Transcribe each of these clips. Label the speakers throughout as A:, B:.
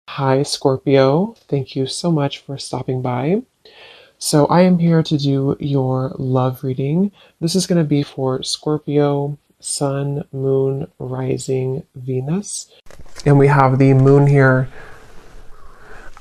A: Hi, Scorpio. Thank you so much for stopping by. So, I am here to do your love reading. This is going to be for Scorpio, Sun, Moon, Rising, Venus. And we have the Moon here.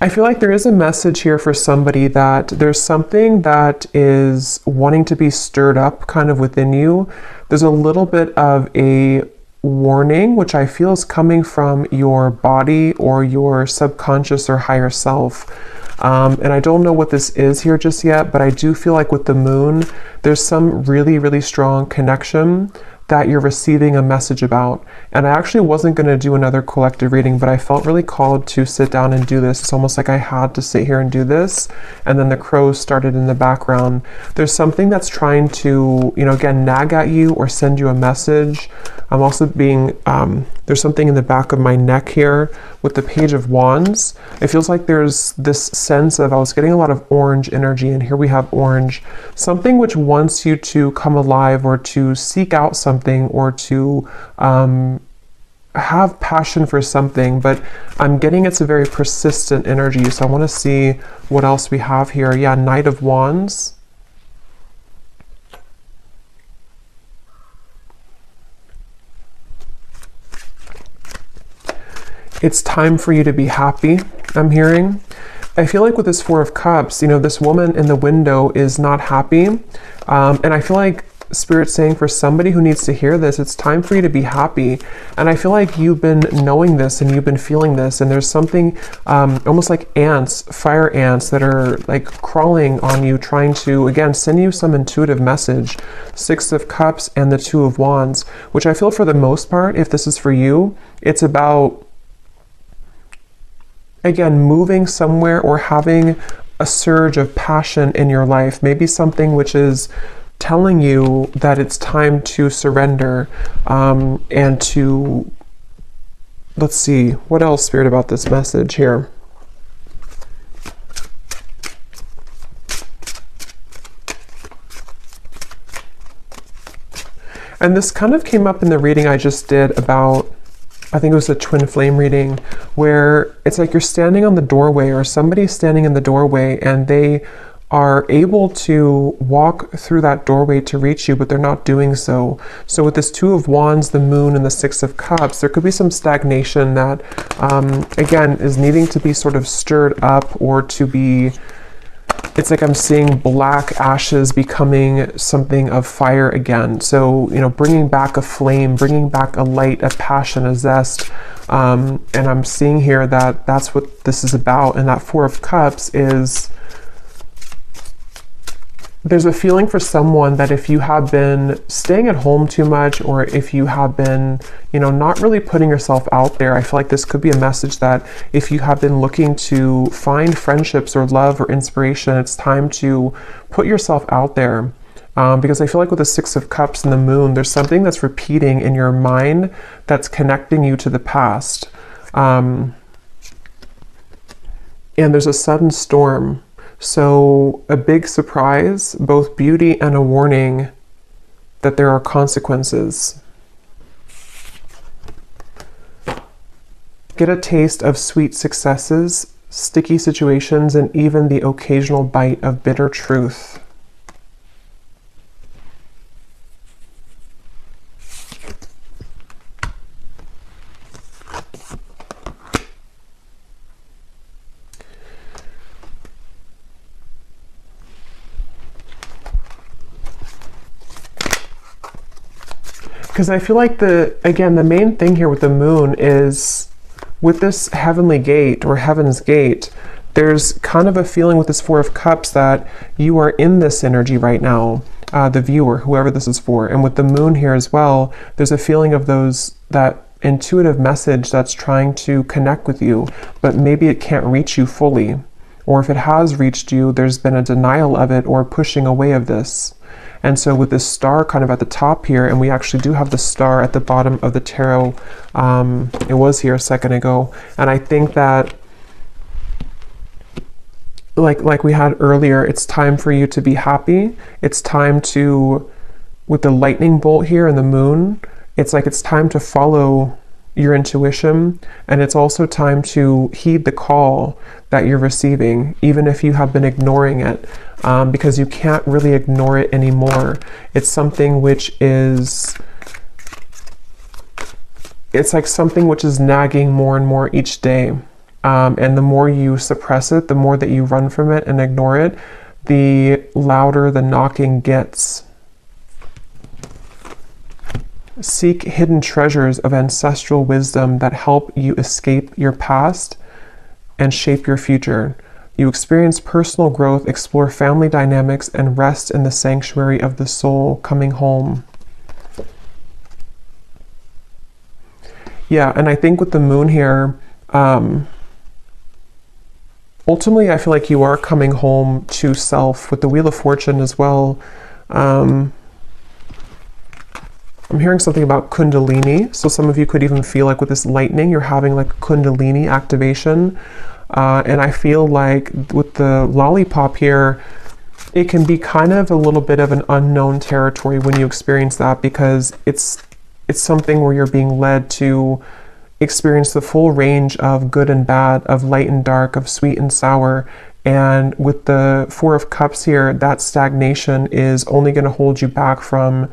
A: I feel like there is a message here for somebody that there's something that is wanting to be stirred up kind of within you. There's a little bit of a warning, which I feel is coming from your body or your subconscious or higher self. And I don't know what this is here just yet, but I do feel like with the moon, there's some really, really strong connection that you're receiving a message about. And I actually wasn't going to do another collective reading, but I felt really called to sit down and do this. It's almost like I had to sit here and do this. And then the crows started in the background. There's something that's trying to, again, nag at you or send you a message. I'm also being, there's something in the back of my neck here with the Page of Wands. It feels like there's this sense of, I was getting a lot of orange energy, and here we have orange. Something which wants you to come alive or to seek out something or to have passion for something, but I'm getting it's a very persistent energy. So I want to see what else we have here. Yeah, Knight of Wands. It's time for you to be happy, I'm hearing. I feel like with this Four of Cups, this woman in the window is not happy. And I feel like Spirit's saying for somebody who needs to hear this, it's time for you to be happy. And I feel like you've been knowing this and you've been feeling this. And there's something almost like ants, fire ants that are like crawling on you, trying to, again, send you some intuitive message. Six of Cups and the Two of Wands, which I feel for the most part, if this is for you, it's about, again, moving somewhere or having a surge of passion in your life, maybe something which is telling you that it's time to surrender and to, let's see, what else, Spirit, about this message here? And this kind of came up in the reading I just did about, I think it was a twin flame reading, where it's like you're standing on the doorway or somebody's standing in the doorway and they are able to walk through that doorway to reach you, but they're not doing so. So with this Two of Wands, the Moon, and the Six of Cups, there could be some stagnation that, again, is needing to be sort of stirred up or to be, it's like I'm seeing black ashes becoming something of fire again. So, bringing back a flame, bringing back a light, a passion, a zest. And I'm seeing here that that's what this is about. And that Four of Cups is, there's a feeling for someone that if you have been staying at home too much, or if you have been, not really putting yourself out there, I feel like this could be a message that if you have been looking to find friendships or love or inspiration, it's time to put yourself out there. Because I feel like with the Six of Cups and the Moon, there's something that's repeating in your mind that's connecting you to the past. And there's a sudden storm. So a big surprise, both beauty and a warning that there are consequences. Get a taste of sweet successes, sticky situations, and even the occasional bite of bitter truth. Because I feel like the main thing here with the Moon is with this heavenly gate or heaven's gate, there's kind of a feeling with this Four of Cups that you are in this energy right now, the viewer, whoever this is for. And with the Moon here as well, there's a feeling of that intuitive message that's trying to connect with you, but maybe it can't reach you fully. Or if it has reached you, there's been a denial of it or pushing away of this. And so with this star kind of at the top here, and we actually do have the star at the bottom of the tarot, it was here a second ago. And I think that like we had earlier, it's time for you to be happy. It's time to, with the lightning bolt here and the moon, it's like it's time to follow your intuition, and it's also time to heed the call that you're receiving, even if you have been ignoring it, because you can't really ignore it anymore. It's something which is, it's like something which is nagging more and more each day. And the more you suppress it, the more that you run from it and ignore it, the louder the knocking gets. Seek hidden treasures of ancestral wisdom that help you escape your past and shape your future. You experience personal growth, explore family dynamics, and rest in the sanctuary of the soul, coming home. Yeah, and I think with the moon here, ultimately I feel like you are coming home to self. With the Wheel of Fortune as well, I'm hearing something about Kundalini. So some of you could even feel like with this lightning, you're having like Kundalini activation. And I feel like with the lollipop here, it can be kind of a little bit of an unknown territory when you experience that, because it's something where you're being led to experience the full range of good and bad, of light and dark, of sweet and sour. And with the Four of Cups here, that stagnation is only going to hold you back from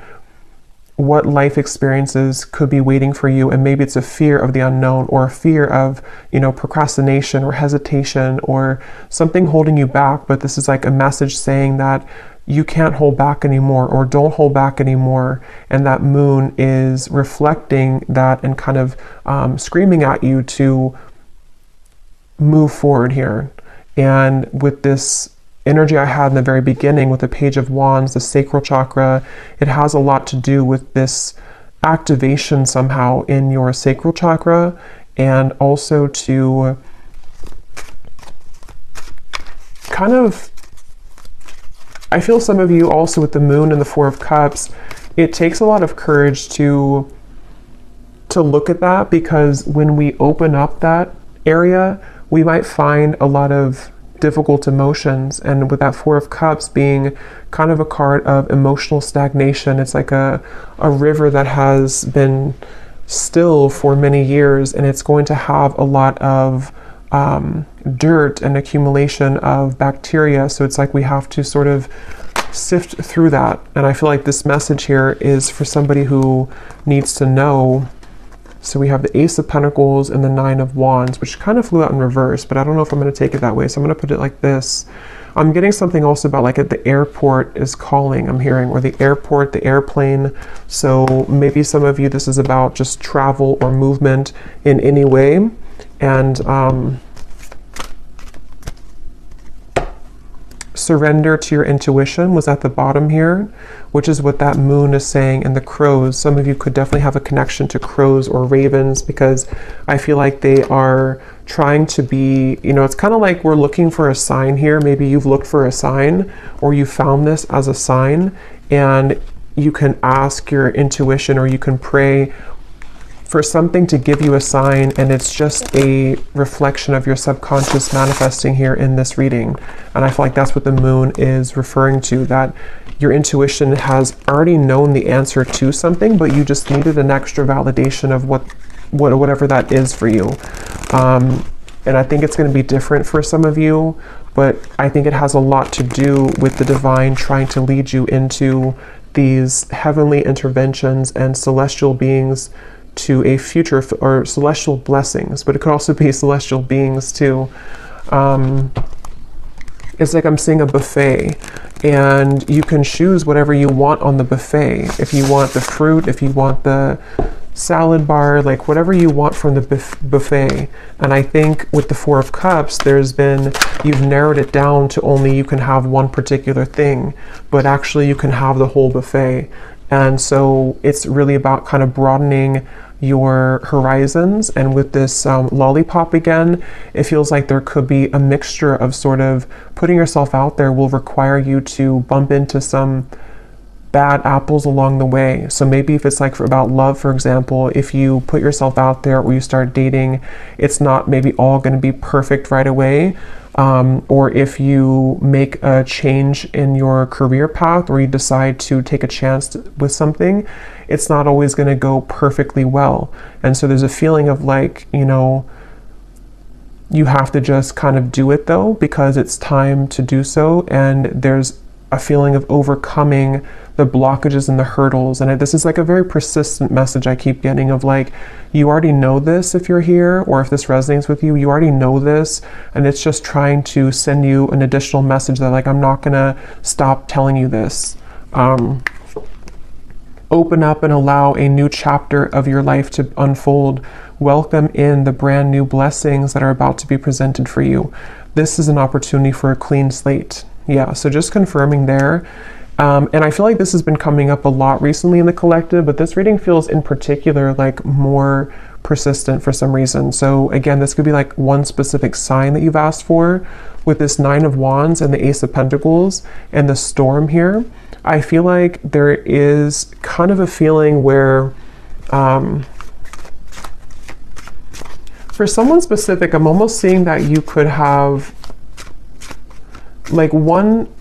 A: what life experiences could be waiting for you. And maybe it's a fear of the unknown, or a fear of, procrastination or hesitation or something holding you back. But this is like a message saying that you can't hold back anymore, or don't hold back anymore. And that moon is reflecting that and kind of screaming at you to move forward here. And with this energy I had in the very beginning with the Page of Wands, the sacral chakra, it has a lot to do with this activation somehow in your sacral chakra, and also to kind of, I feel some of you also with the moon and the Four of Cups, it takes a lot of courage to look at that, because when we open up that area, we might find a lot of difficult emotions. And with that Four of Cups being kind of a card of emotional stagnation, it's like a river that has been still for many years, and it's going to have a lot of dirt and accumulation of bacteria. So it's like we have to sort of sift through that. And I feel like this message here is for somebody who needs to know. So we have the Ace of Pentacles and the Nine of Wands, which kind of flew out in reverse, but I don't know if I'm going to take it that way. So I'm going to put it like this. I'm getting something also about like at the airport is calling, I'm hearing, or the airport, the airplane. So maybe some of you, this is about just travel or movement in any way. And surrender to your intuition was at the bottom here, which is what that moon is saying. And the crows, some of you could definitely have a connection to crows or ravens, because I feel like they are trying to be, it's kind of like we're looking for a sign here. Maybe you've looked for a sign, or you found this as a sign, and you can ask your intuition, or you can pray for something to give you a sign, and it's just a reflection of your subconscious manifesting here in this reading. And I feel like that's what the moon is referring to, that your intuition has already known the answer to something, but you just needed an extra validation of whatever that is for you. And I think it's going to be different for some of you, but I think it has a lot to do with the divine trying to lead you into these heavenly interventions and celestial beings to a future, or celestial blessings, but it could also be celestial beings too. It's like I'm seeing a buffet, and you can choose whatever you want on the buffet. If you want the fruit, if you want the salad bar, like whatever you want from the buffet. And I think with the Four of Cups, you've narrowed it down to only you can have one particular thing, but actually you can have the whole buffet. And so it's really about kind of broadening your horizons. And with this lollipop again, it feels like there could be a mixture of sort of putting yourself out there will require you to bump into some bad apples along the way. So maybe if it's like about love, for example, if you put yourself out there or you start dating, it's not maybe all going to be perfect right away. or if you make a change in your career path or you decide to take a chance with something, it's not always going to go perfectly well. And so there's a feeling of like, you know, you have to just kind of do it though, because it's time to do so. And there's a feeling of overcoming the blockages and the hurdles. And this is like a very persistent message I keep getting of like, you already know this if you're here, or if this resonates with you, you already know this. And it's just trying to send you an additional message that like, I'm not gonna stop telling you this. Open up and allow a new chapter of your life to unfold. Welcome in the brand new blessings that are about to be presented for you. This is an opportunity for a clean slate. Yeah, so just confirming there. And I feel like this has been coming up a lot recently in the collective, but this reading feels in particular like more persistent for some reason. So again, this could be like one specific sign that you've asked for with this Nine of Wands and the Ace of Pentacles and the Storm here. I feel like there is kind of a feeling where, for someone specific, I'm almost seeing that you could have like one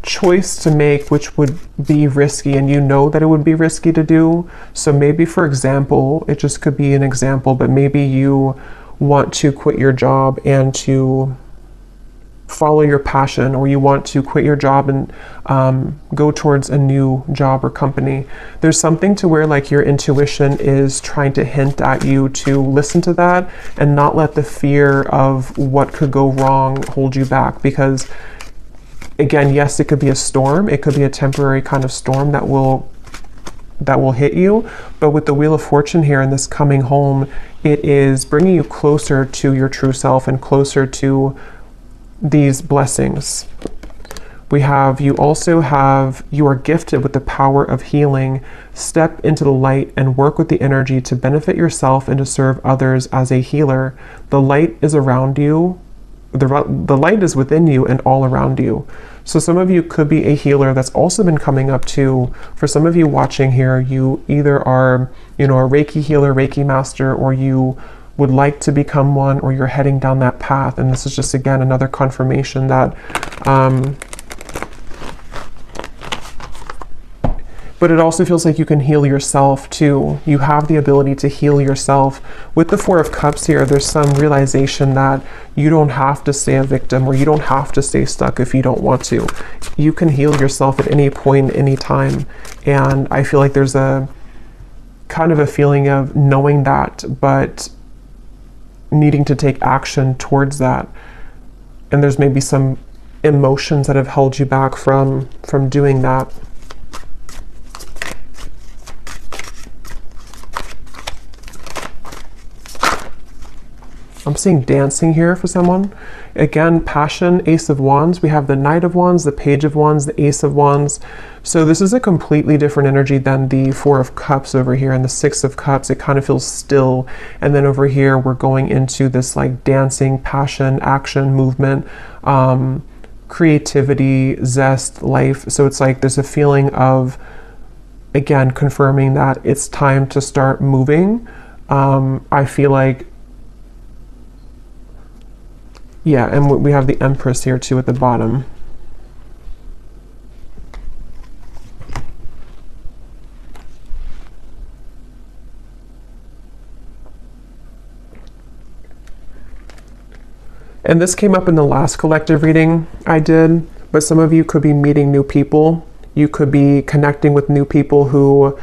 A: choice to make which would be risky, and you know that it would be risky to do. So maybe, for example, it just could be an example, but maybe you want to quit your job and to follow your passion, or you want to quit your job and go towards a new job or company. There's something to where like your intuition is trying to hint at you to listen to that and not let the fear of what could go wrong hold you back. Because again, yes, it could be a storm. It could be a temporary kind of storm that will hit you. But with the Wheel of Fortune here and this coming home, it is bringing you closer to your true self and closer to these blessings. You are gifted with the power of healing. Step into the light and work with the energy to benefit yourself and to serve others as a healer. The light is around you. The light is within you and all around you. So some of you could be a healer. That's also been coming up too. For some of you watching here, you either are, you know, a Reiki healer, Reiki master, or you would like to become one, or you're heading down that path. And this is just, again, another confirmation that, but it also feels like you can heal yourself too. You have the ability to heal yourself. With the Four of Cups here, there's some realization that you don't have to stay a victim, or you don't have to stay stuck if you don't want to. You can heal yourself at any point, any time. And I feel like there's a kind of a feeling of knowing that, but needing to take action towards that. And there's maybe some emotions that have held you back from doing that. I'm seeing dancing here for someone. Again, passion, Ace of Wands. We have the Knight of Wands, the Page of Wands, the Ace of Wands. So this is a completely different energy than the Four of Cups over here and the Six of Cups. It kind of feels still. And then over here, we're going into this like dancing, passion, action, movement, creativity, zest, life. So it's like there's a feeling of, again, confirming that it's time to start moving. I feel like, yeah, and we have the Empress here too at the bottom. And this came up in the last collective reading I did, but some of you could be meeting new people. You could be connecting with new people who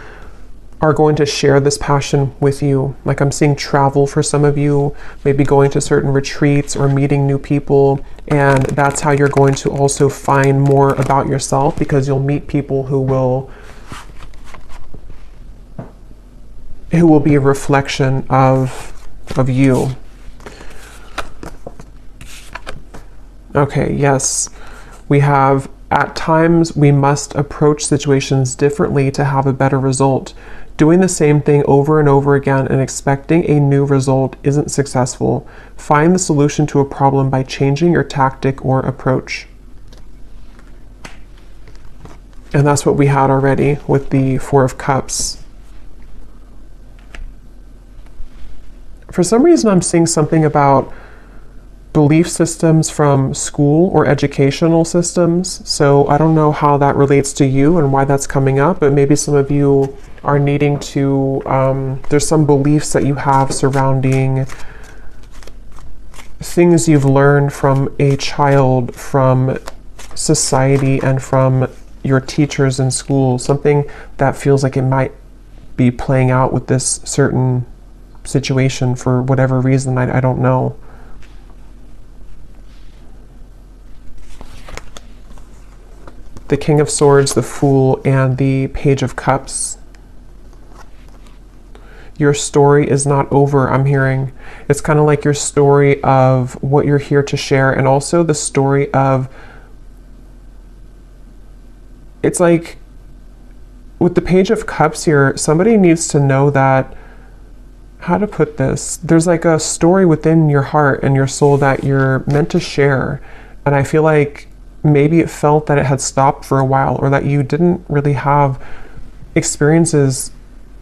A: are going to share this passion with you. Like I'm seeing travel for some of you, maybe going to certain retreats or meeting new people. And that's how you're going to also find more about yourself, because you'll meet people who will be a reflection of you. Okay, yes. We have, at times, we must approach situations differently to have a better result. Doing the same thing over and over again and expecting a new result isn't successful. Find the solution to a problem by changing your tactic or approach. And that's what we had already with the Four of Cups. For some reason, I'm seeing something about belief systems from school or educational systems. So I don't know how that relates to you and why that's coming up, but maybe some of you are needing to, there's some beliefs that you have surrounding things you've learned from a child, from society, and from your teachers in school. Something that feels like it might be playing out with this certain situation for whatever reason, I don't know. The King of Swords, the Fool, and the Page of Cups. Your story is not over, I'm hearing. It's kind of like your story of what you're here to share, and also the story of, it's like with the Page of Cups here, somebody needs to know that, how to put this, there's like a story within your heart and your soul that you're meant to share. And I feel like maybe it felt that it had stopped for a while, or that you didn't really have experiences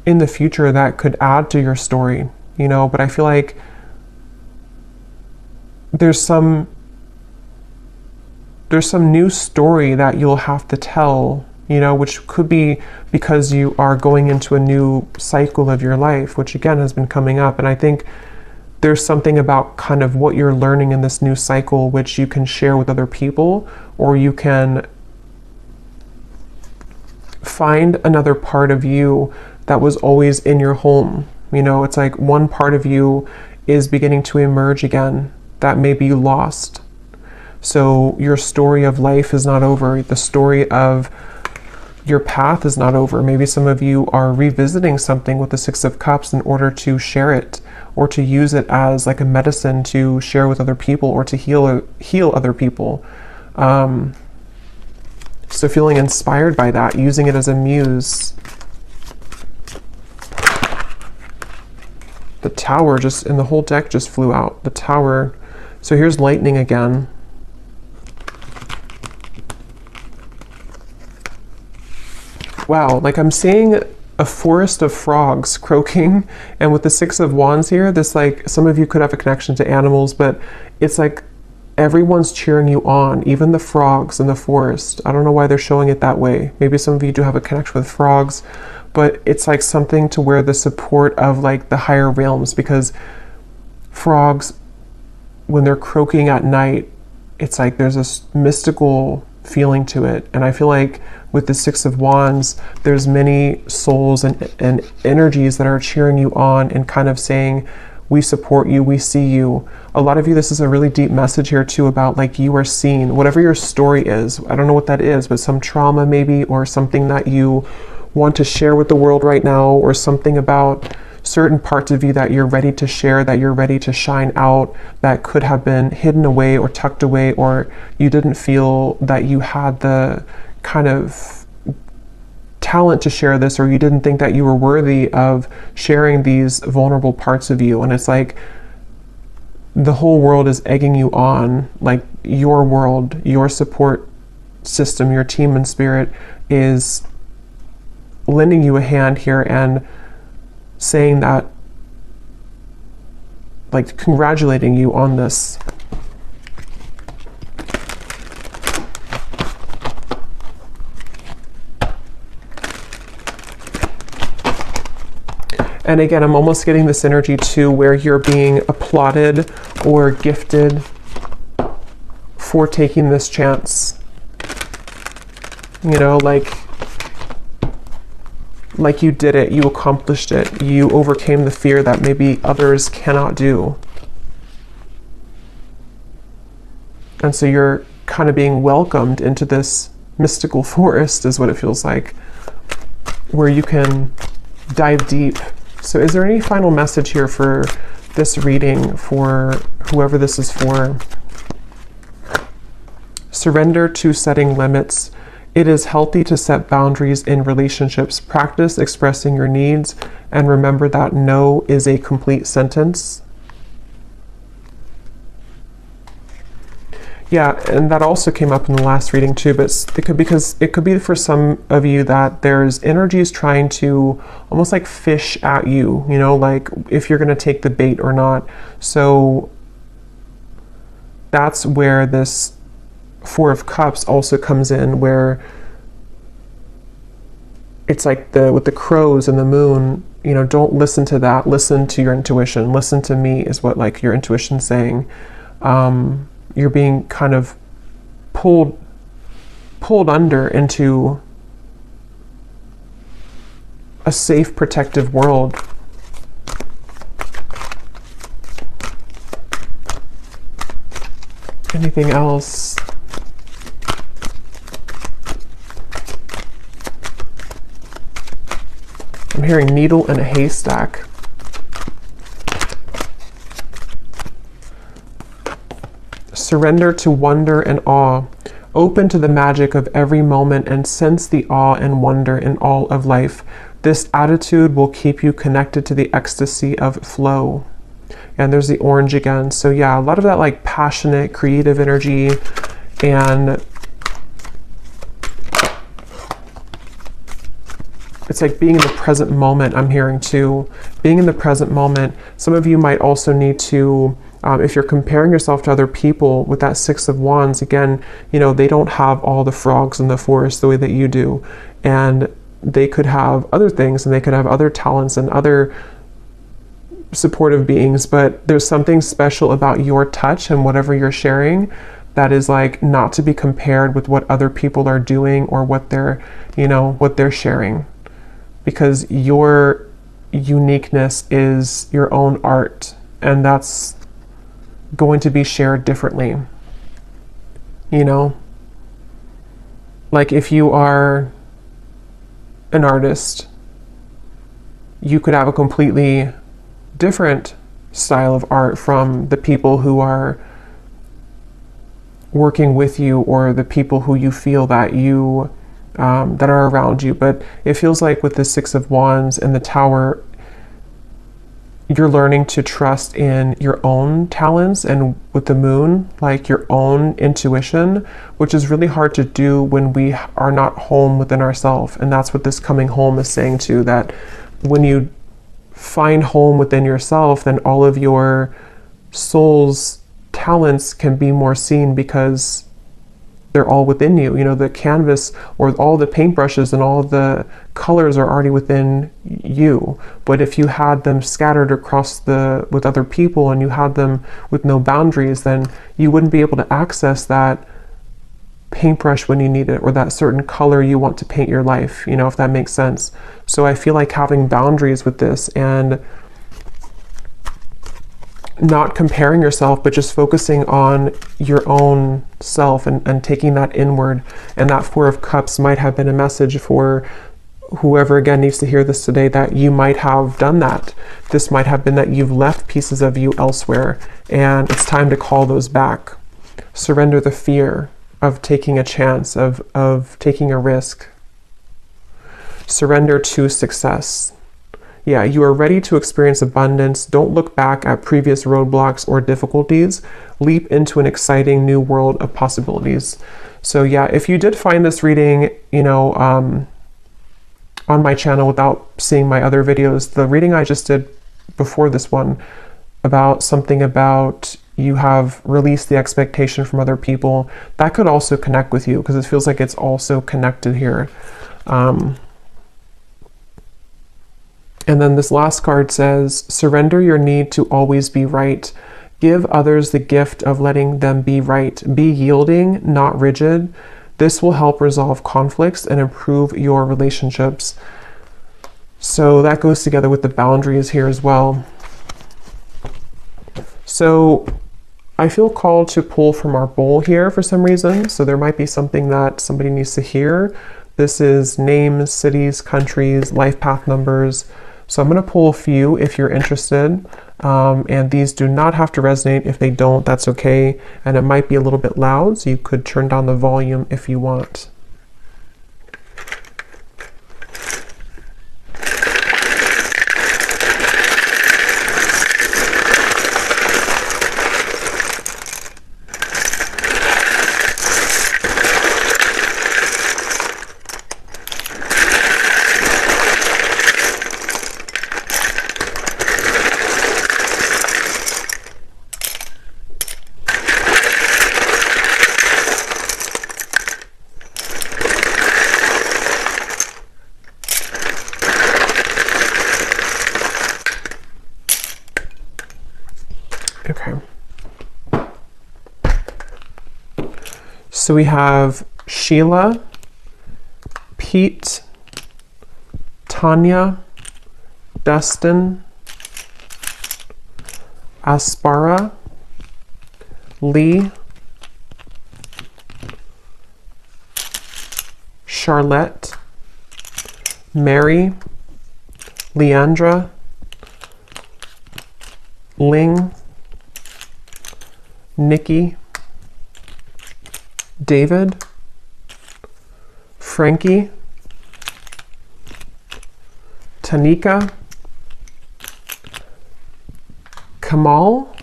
A: in the future that could add to your story, you know. But I feel like there's some new story that you'll have to tell, you know, which could be because you are going into a new cycle of your life, which again has been coming up. And I think there's something about kind of what you're learning in this new cycle, which you can share with other people, or you can find another part of you that was always in your home. You know, it's like one part of you is beginning to emerge again that maybe you lost. So your story of life is not over. The story of your path is not over. Maybe some of you are revisiting something with the Six of Cups in order to share it, or to use it as like a medicine to share with other people, or to heal other people. So feeling inspired by that, using it as a muse. The Tower just, and the whole deck just flew out. The Tower. So here's lightning again. Wow, like I'm seeing a forest of frogs croaking, and with the Six of Wands here, this, like, some of you could have a connection to animals, but it's like everyone's cheering you on, even the frogs in the forest. I don't know why they're showing it that way. Maybe some of you do have a connection with frogs, but it's like something to where the support of like the higher realms, because frogs, when they're croaking at night, it's like there's a mystical feeling to it. And I feel like with the Six of Wands, there's many souls and energies that are cheering you on and kind of saying, we support you, we see you. A lot of you, this is a really deep message here too about like you are seen, whatever your story is. I don't know what that is, but some trauma maybe, or something that you want to share with the world right now, or something about certain parts of you that you're ready to share, that you're ready to shine out, that could have been hidden away or tucked away, or you didn't feel that you had the kind of talent to share this, or you didn't think that you were worthy of sharing these vulnerable parts of you. And it's like the whole world is egging you on, like your world, your support system, your team and spirit is lending you a hand here and saying that, like congratulating you on this. And again, I'm almost getting this energy too where you're being applauded or gifted for taking this chance. You know, like you did it, you accomplished it, you overcame the fear that maybe others cannot do. And so you're kind of being welcomed into this mystical forest, is what it feels like, where you can dive deep. So is there any final message here for this reading, for whoever this is for? Surrender to setting limits. It is healthy to set boundaries in relationships. Practice expressing your needs, and remember that no is a complete sentence. Yeah, and that also came up in the last reading too, but it could be for some of you that there's energies trying to almost like fish at you, you know, like if you're going to take the bait or not. So that's where this Four of Cups also comes in, where it's like with the crows and the moon, don't listen to that. Listen to your intuition. Listen to me is what like your intuition's saying. You're being kind of pulled under into a safe, protective world. Anything else? I'm hearing needle in a haystack. Surrender to wonder and awe. Open to the magic of every moment and sense the awe and wonder in all of life. This attitude will keep you connected to the ecstasy of flow. And there's the orange again. So yeah, a lot of that like passionate, creative energy, and it's like being in the present moment. I'm hearing too, being in the present moment. Some of you might also need to, if you're comparing yourself to other people with that Six of Wands, again, they don't have all the frogs in the forest the way that you do. And they could have other things, and they could have other talents and other supportive beings, but there's something special about your touch and whatever you're sharing that is like not to be compared with what other people are doing or what they're sharing, because your uniqueness is your own art, and that's going to be shared differently. Like if you are an artist, you could have a completely different style of art from the people who are working with you, or the people who you feel that you that are around you. But it feels like with the Six of Wands and the Tower, you're learning to trust in your own talents, and with the Moon, like your own intuition, which is really hard to do when we are not home within ourselves. And that's what this coming home is saying too, that when you find home within yourself, then all of your soul's talents can be more seen, because they're all within you. The canvas, or all the paintbrushes and all the colors are already within you. But if you had them scattered across with other people, and you had them with no boundaries, then you wouldn't be able to access that paintbrush when you need it, or that certain color you want to paint your life, if that makes sense. So I feel like having boundaries with this, and not comparing yourself, but just focusing on your own self, and taking that inward. And that Four of Cups might have been a message for whoever again needs to hear this today, that you might have done that. This might have been that you've left pieces of you elsewhere, and it's time to call those back. Surrender the fear of taking a chance, of taking a risk. Surrender to success. Yeah, you are ready to experience abundance. Don't look back at previous roadblocks or difficulties. Leap into an exciting new world of possibilities. So yeah, if you did find this reading, on my channel without seeing my other videos, the reading I just did before this one about something about you have released the expectation from other people, that could also connect with you, because it feels like it's also connected here. And then this last card says, surrender your need to always be right. Give others the gift of letting them be right. Be yielding, not rigid. This will help resolve conflicts and improve your relationships. So that goes together with the boundaries here as well. So I feel called to pull from our bowl here for some reason. So there might be something that somebody needs to hear. This is names, cities, countries, life path numbers. So I'm going to pull a few if you're interested, and these do not have to resonate. If they don't, that's okay. And it might be a little bit loud, so you could turn down the volume if you want. So we have Sheila, Pete, Tanya, Dustin, Aspara, Lee, Charlotte, Mary, Leandra, Ling, Nikki, David, Frankie, Tanika, Kamal,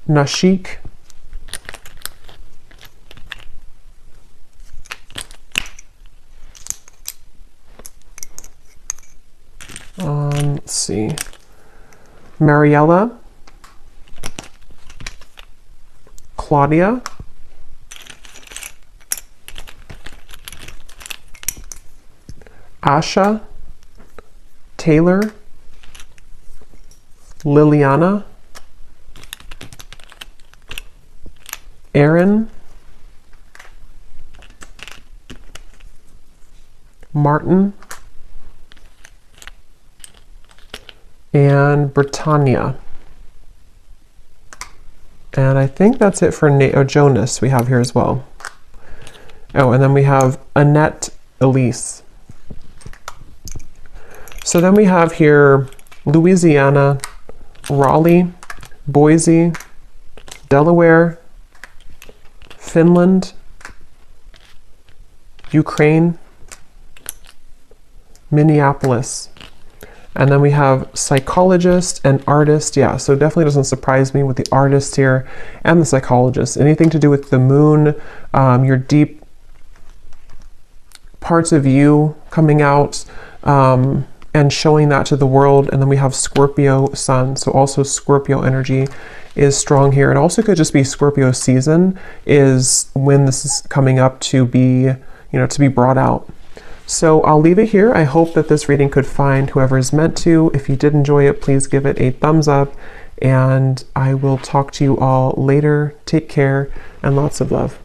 A: Nashik, let's see, Mariella, Claudia, Asha, Taylor, Liliana, Aaron, Martin, and Britannia. And I think that's it for Jonas we have here as well. Oh, and then we have Annette Elise. So then we have here Louisiana, Raleigh, Boise, Delaware, Finland, Ukraine, Minneapolis. And then we have psychologist and artist. Yeah, so definitely doesn't surprise me with the artist here and the psychologist. Anything to do with the moon, your deep parts of you coming out and showing that to the world. And then we have Scorpio sun. So also Scorpio energy is strong here. It also could just be Scorpio season is when this is coming up to be, to be brought out. So I'll leave it here. I hope that this reading could find whoever is meant to. If you did enjoy it, please give it a thumbs up, and I will talk to you all later. Take care and lots of love.